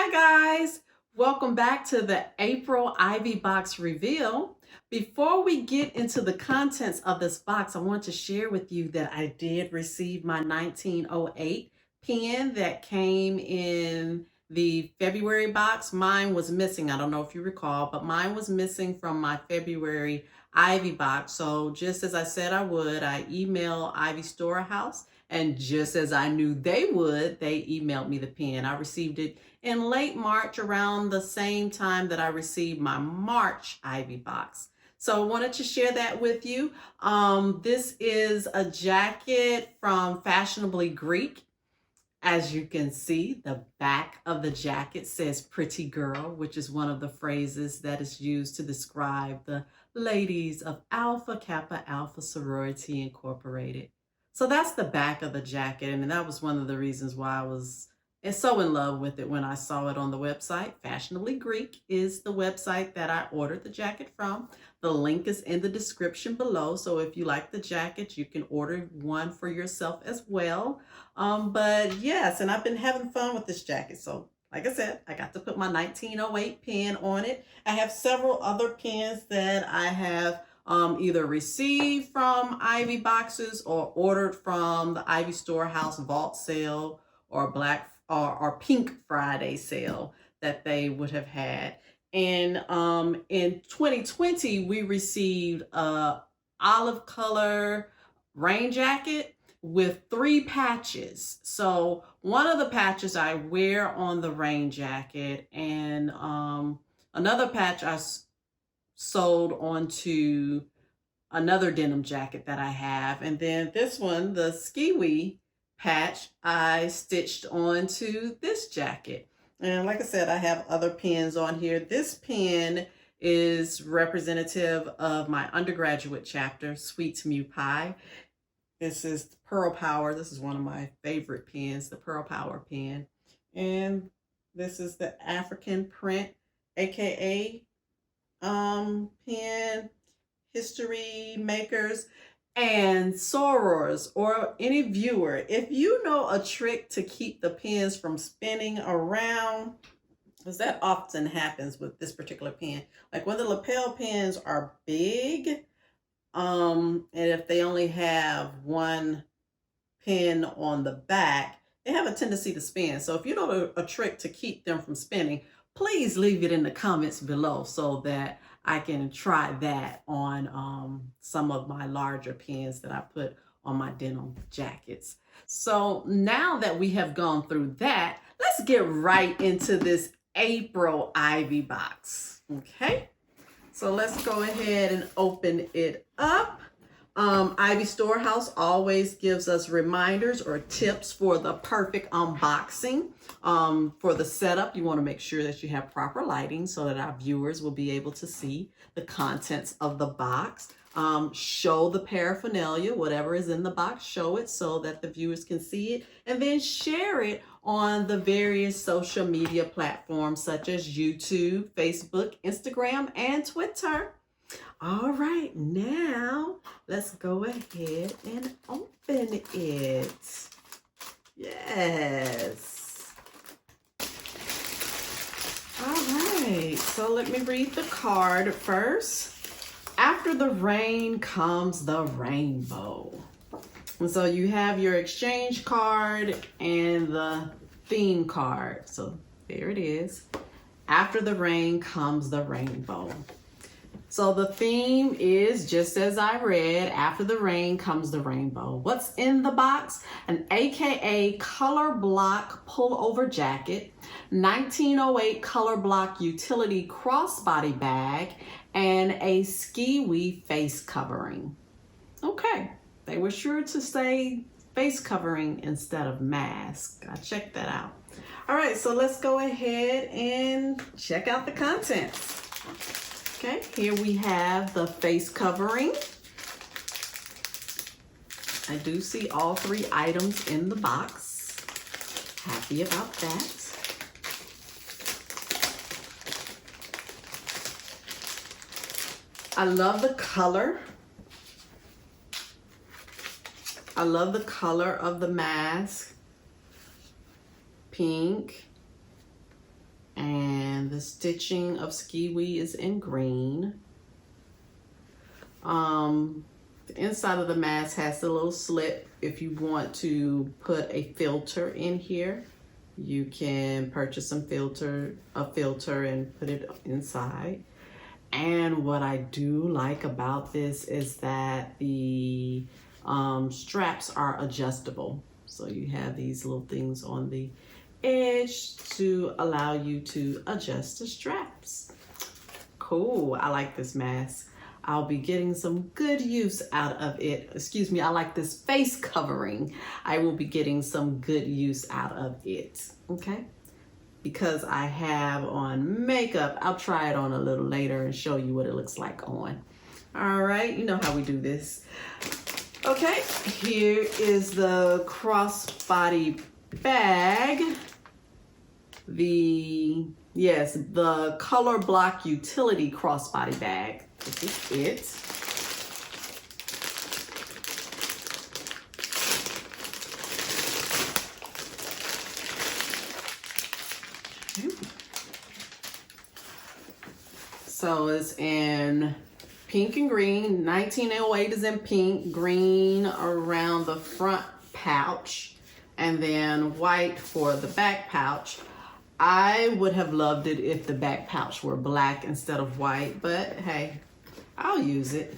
Hi guys, welcome back to the April Ivy box reveal. Before we get into the contents of this box, I want to share with you that I did receive my 1908 pen that came in the February box. Mine was missing. I don't know if you recall, but mine was missing from my February Ivy box. So just as I said I would, I emailed Ivy Storehouse, and just as I knew they would, they emailed me the pen. I received it in late March, around the same time that I received my March Ivy box. So I wanted to share that with you. This is a jacket from Fashionably Greek. As you can see, the back of the jacket says pretty girl, which is one of the phrases that is used to describe the ladies of Alpha Kappa Alpha Sorority Incorporated. So that's the back of the jacket, and that was one of the reasons why I was so in love with it when I saw it on the website. Fashionably Greek is the website that I ordered the jacket from. The link is in the description below, so if you like the jacket, you can order one for yourself as well. But yes, and I've been having fun with this jacket. So like I said, I got to put my 1908 pen on it. I have several other pens that I have either received from Ivy boxes or ordered from the Ivy Storehouse Vault sale or or Pink Friday sale that they would have had. And in 2020, we received a olive color rain jacket with 3 patches. So one of the patches I wear on the rain jacket, and another patch I sewed onto another denim jacket that I have. And then this one, the Skee-Wee patch, I stitched onto this jacket. And like I said, I have other pens on here. This pen is representative of my undergraduate chapter, Sweets Mu Pie. This is the Pearl Power. This is one of my favorite pens, the Pearl Power pen. And this is the African print, aka pen history makers and sorors, or any viewer. If you know a trick to keep the pens from spinning around, because that often happens with this particular pen. Like when the lapel pens are big, and if they only have one pin on the back, they have a tendency to spin. So if you know a trick to keep them from spinning, please leave it in the comments below so that I can try that on some of my larger pens that I put on my denim jackets. So now that we have gone through that, let's get right into this April Ivy box. Okay, so let's go ahead and open it up. Ivy Storehouse always gives us reminders or tips for the perfect unboxing. For the setup, you want to make sure that you have proper lighting so that our viewers will be able to see the contents of the box. Show the paraphernalia, whatever is in the box, show it so that the viewers can see it, and then share it on the various social media platforms such as YouTube, Facebook, Instagram, and Twitter. All right, now let's go ahead and open it. Yes. All right, so let me read the card first. After the rain comes the rainbow. And so you have your exchange card and the theme card. So there it is. After the rain comes the rainbow. So the theme is just as I read, after the rain comes the rainbow. What's in the box? An AKA color block pullover jacket, 1908 color block utility crossbody bag, and a Skee-Wee face covering. Okay, they were sure to say face covering instead of mask. I checked that out. All right, so let's go ahead and check out the contents. Okay, here we have the face covering. I do see all 3 items in the box. Happy about that. I love the color. I love the color of the mask. Pink. And the stitching of Skee-Wee is in green. The inside of the mask has a little slit. If you want to put a filter in here, you can purchase a filter and put it inside. And what I do like about this is that the straps are adjustable. So you have these little things on the edge to allow you to adjust the straps. Cool, I like this mask. I'll be getting some good use out of it. Excuse me, I like this face covering. I will be getting some good use out of it, okay? Because I have on makeup, I'll try it on a little later and show you what it looks like on. All right, you know how we do this. Okay, here is the crossbody bag. The Color Block Utility Crossbody Bag. This is it. So it's in pink and green. 1908 is in pink, green around the front pouch, and then white for the back pouch. I would have loved it if the back pouch were black instead of white, but hey, I'll use it.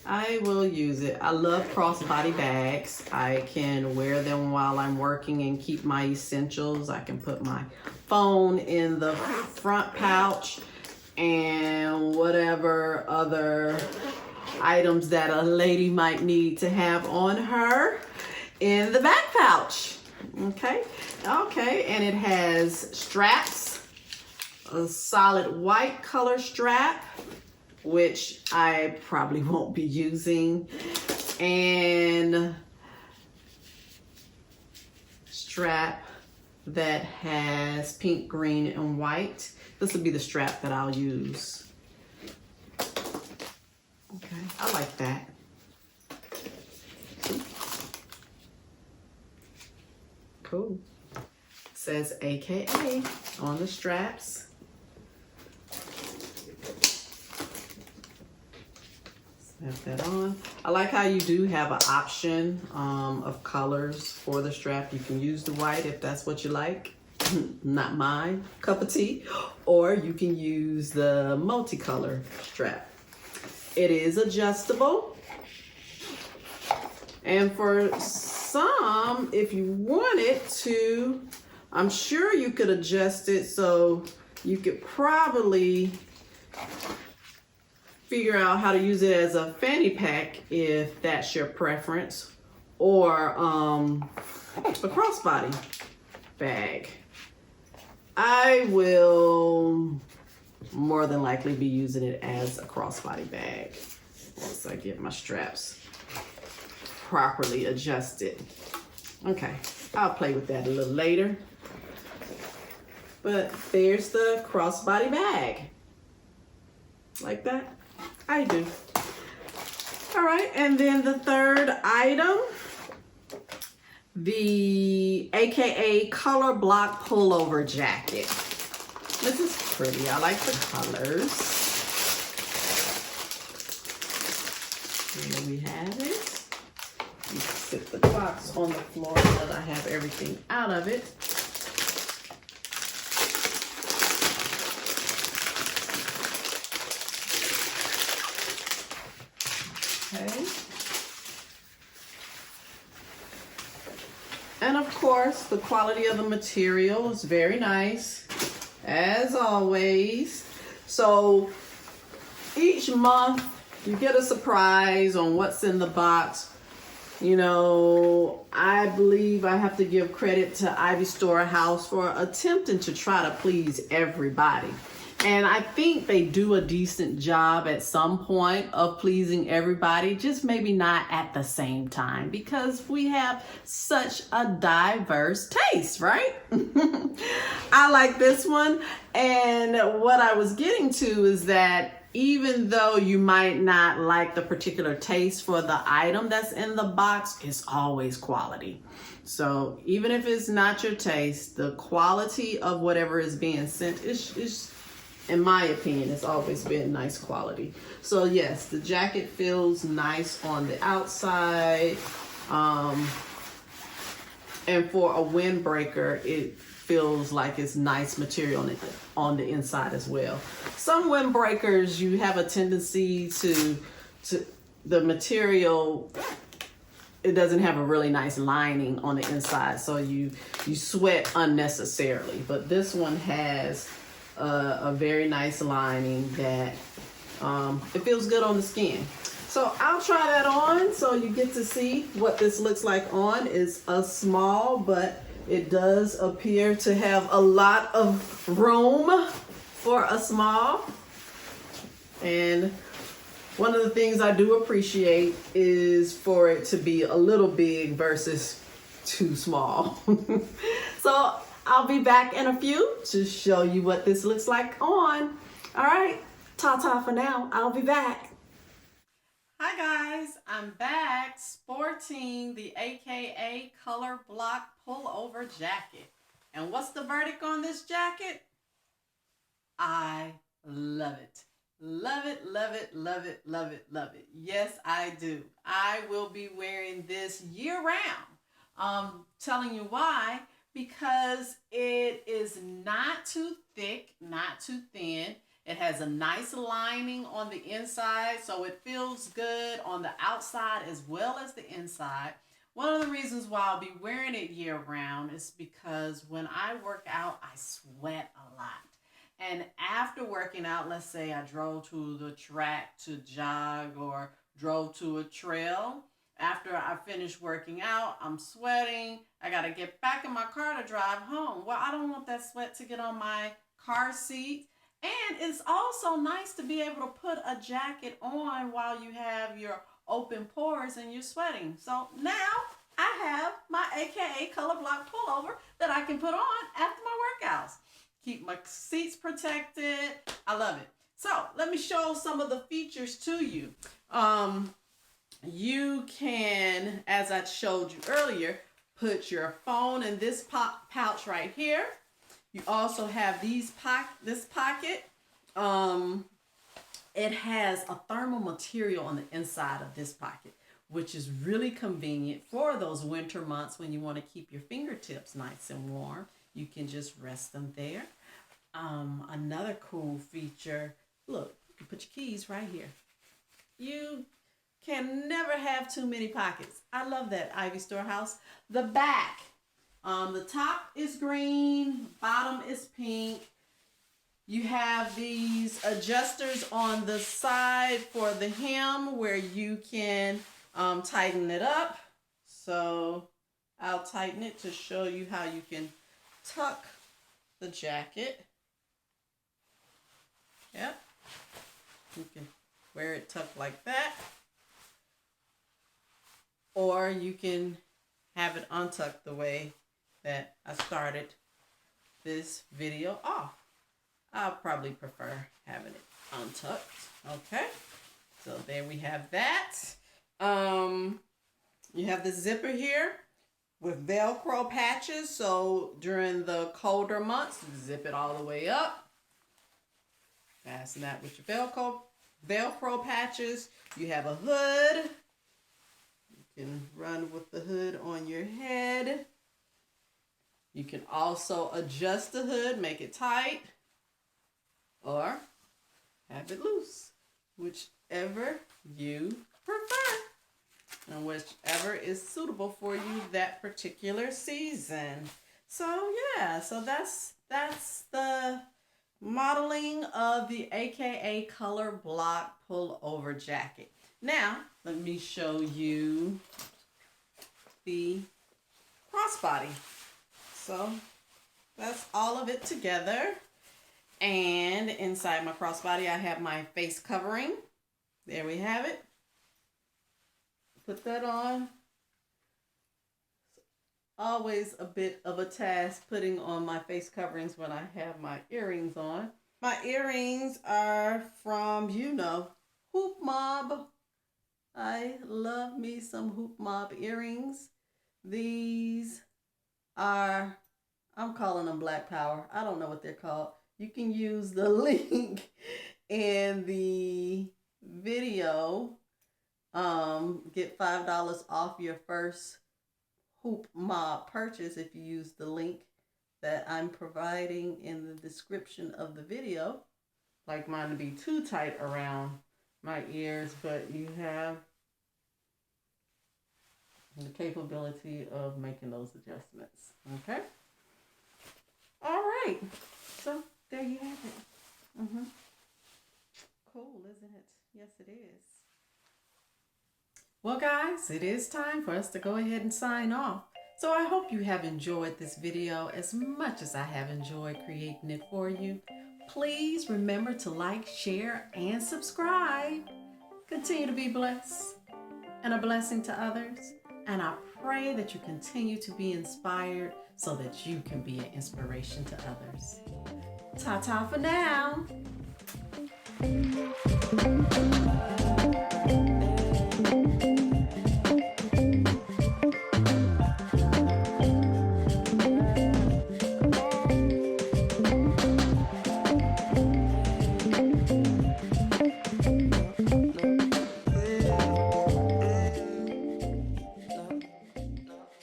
I will use it. I love crossbody bags. I can wear them while I'm working and keep my essentials. I can put my phone in the front pouch and whatever other items that a lady might need to have on her in the back pouch. Okay, and it has straps, a solid white color strap, which I probably won't be using, and strap that has pink, green, and white. This will be the strap that I'll use. Okay, I like that. Cool. It says AKA on the straps. Snap that on. I like how you do have an option of colors for the strap. You can use the white if that's what you like. Not my cup of tea. Or you can use the multicolor strap. It is adjustable. And for some, if you wanted to, I'm sure you could adjust it so you could probably figure out how to use it as a fanny pack if that's your preference, or a crossbody bag. I will more than likely be using it as a crossbody bag once I get my straps properly adjusted. Okay, I'll play with that a little later. But there's the crossbody bag. Like that? I do. All right, and then the third item, the AKA Color Block Pullover Jacket. This is pretty. I like the colors. Here we have it. You can sit the box on the floor so that I have everything out of it. Okay. And of course, the quality of the material is very nice, as always. So each month you get a surprise on what's in the box. You know, I believe I have to give credit to Ivy Storehouse for attempting to try to please everybody. And I think they do a decent job at some point of pleasing everybody, just maybe not at the same time, because we have such a diverse taste, right? I like this one. And what I was getting to is that even though you might not like the particular taste for the item that's in the box, it's always quality. So even if it's not your taste, the quality of whatever is being sent is in my opinion, it's always been nice quality. So yes, the jacket feels nice on the outside. And for a windbreaker, it feels like it's nice material on the inside as well. Some windbreakers, you have a tendency to the material, it doesn't have a really nice lining on the inside, so you sweat unnecessarily. But this one has a very nice lining that it feels good on the skin. So I'll try that on so you get to see what this looks like on. It's a small, but it does appear to have a lot of room for a small. And one of the things I do appreciate is for it to be a little big versus too small. So I'll be back in a few to show you what this looks like on. All right, ta-ta for now. I'll be back. Hi guys, I'm back sporting the AKA Color Block Pullover jacket. And what's the verdict on this jacket? I love it. Love it, love it, love it, love it, love it. Yes, I do. I will be wearing this year round. Telling you why, because it is not too thick, not too thin. It has a nice lining on the inside, so it feels good on the outside as well as the inside. One of the reasons why I'll be wearing it year round is because when I work out, I sweat a lot. And after working out, let's say I drove to the track to jog or drove to a trail. After I finish working out, I'm sweating. I got to get back in my car to drive home. Well, I don't want that sweat to get on my car seat. And it's also nice to be able to put a jacket on while you have your open pores and you're sweating. So now I have my AKA Color Block Pullover that I can put on after my workouts. Keep my seats protected. I love it. So let me show some of the features to you. You can, as I showed you earlier, put your phone in this pouch right here. You also have this pocket. It has a thermal material on the inside of this pocket, which is really convenient for those winter months when you want to keep your fingertips nice and warm. You can just rest them there. Another cool feature, look, you can put your keys right here. You can never have too many pockets. I love that, Ivy Storehouse. The back. The top is green, bottom is pink. You have these adjusters on the side for the hem where you can tighten it up. So I'll tighten it to show you how you can tuck the jacket. Yep. You can wear it tucked like that. Or you can have it untucked the way that I started this video off. I'll probably prefer having it untucked. Okay, so there we have that. You have the zipper here with Velcro patches. So during the colder months, zip it all the way up. Fasten that with your Velcro patches. You have a hood. You can run with the hood on your head. You can also adjust the hood, make it tight, or have it loose, whichever you prefer, and whichever is suitable for you that particular season. So yeah, so that's the modeling of the AKA Color Block Pullover jacket. Now, let me show you the crossbody. So that's all of it together. And inside my crossbody, I have my face covering. There we have it. Put that on. Always a bit of a task putting on my face coverings when I have my earrings on. My earrings are from, you know, Hoop Mobb. I love me some Hoop Mobb earrings. These are, I'm calling them Black Power. I don't know what they're called. You can use the link in the video. Get $5 off your first Hoop Mobb purchase if you use the link that I'm providing in the description of the video. Like mine to be too tight around my ears, but you have the capability of making those adjustments. Okay. All right. So there you have it. Cool, isn't it? Yes, it is. Well, guys, it is time for us to go ahead and sign off. So I hope you have enjoyed this video as much as I have enjoyed creating it for you. Please remember to like, share, and subscribe. Continue to be blessed and a blessing to others. And I pray that you continue to be inspired so that you can be an inspiration to others. Ta-ta for now.